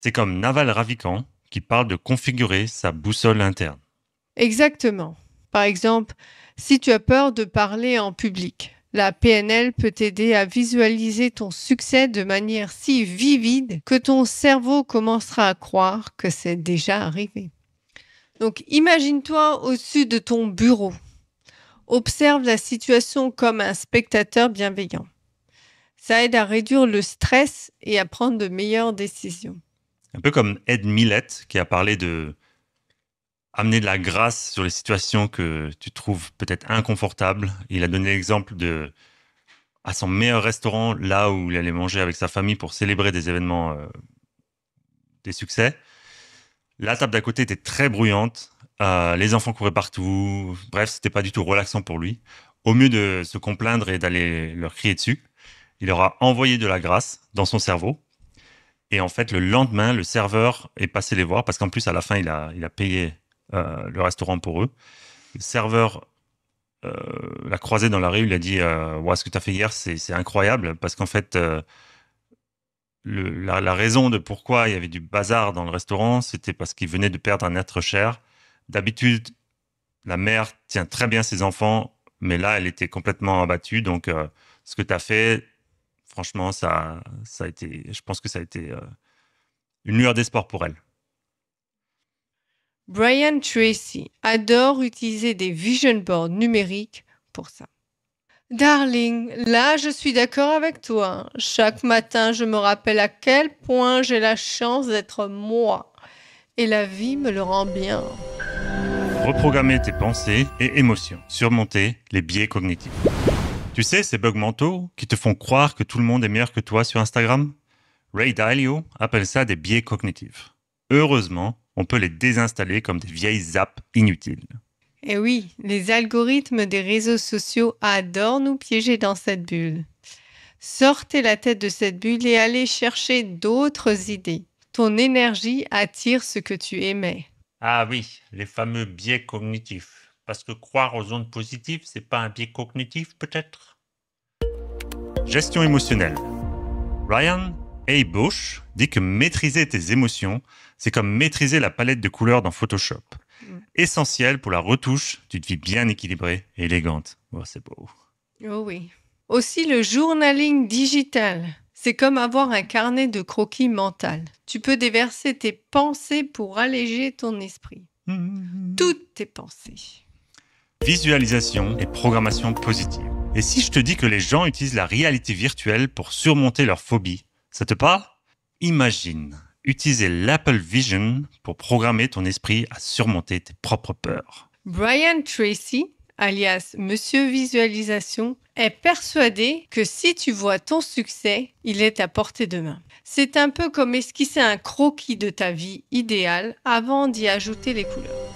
C'est comme Naval Ravikant qui parle de configurer sa boussole interne. Exactement. Par exemple, si tu as peur de parler en public, la PNL peut t'aider à visualiser ton succès de manière si vivide que ton cerveau commencera à croire que c'est déjà arrivé. Donc imagine-toi au-dessus de ton bureau. Observe la situation comme un spectateur bienveillant. Ça aide à réduire le stress et à prendre de meilleures décisions. Un peu comme Ed Millett qui a parlé de amener de la grâce sur les situations que tu trouves peut-être inconfortables. Il a donné l'exemple à son meilleur restaurant, là où il allait manger avec sa famille pour célébrer des événements, des succès. La table d'à côté était très bruyante. Les enfants couraient partout. Bref, c'était pas du tout relaxant pour lui. Au mieux de se complaindre et d'aller leur crier dessus, il leur a envoyé de la grâce dans son cerveau. Et en fait, le lendemain, le serveur est passé les voir parce qu'en plus, à la fin, il a payé le restaurant pour eux. Le serveur l'a croisé dans la rue, il a dit ouais, ce que tu as fait hier, c'est incroyable parce qu'en fait, la raison de pourquoi il y avait du bazar dans le restaurant, c'était parce qu'il venait de perdre un être cher. D'habitude, la mère tient très bien ses enfants, mais là, elle était complètement abattue. Donc, ce que tu as fait, franchement, ça a été, je pense que ça a été une lueur d'espoir pour elle. Brian Tracy adore utiliser des vision boards numériques pour ça. Darling, là je suis d'accord avec toi. Chaque matin, je me rappelle à quel point j'ai la chance d'être moi. Et la vie me le rend bien. Reprogrammer tes pensées et émotions, surmonter les biais cognitifs. Tu sais, ces bugs mentaux qui te font croire que tout le monde est meilleur que toi sur Instagram? Ray Dalio appelle ça des biais cognitifs. Heureusement, on peut les désinstaller comme des vieilles apps inutiles. Et oui, les algorithmes des réseaux sociaux adorent nous piéger dans cette bulle. Sortez la tête de cette bulle et allez chercher d'autres idées. Ton énergie attire ce que tu aimais. Ah oui, les fameux biais cognitifs. Parce que croire aux ondes positives, c'est pas un biais cognitif peut-être? Gestion émotionnelle. Ryan A. Bush dit que maîtriser tes émotions, c'est comme maîtriser la palette de couleurs dans Photoshop. Essentiel pour la retouche d'une vie bien équilibrée et élégante. Oh, c'est beau. Oh oui. Aussi le journaling digital. C'est comme avoir un carnet de croquis mental. Tu peux déverser tes pensées pour alléger ton esprit. Toutes tes pensées. Visualisation et programmation positive. Et si je te dis que les gens utilisent la réalité virtuelle pour surmonter leurs phobies, ça te parle? Imagine utiliser l'Apple Vision pour programmer ton esprit à surmonter tes propres peurs. Brian Tracy, alias Monsieur Visualisation, est persuadé que si tu vois ton succès, il est à portée de main. C'est un peu comme esquisser un croquis de ta vie idéale avant d'y ajouter les couleurs.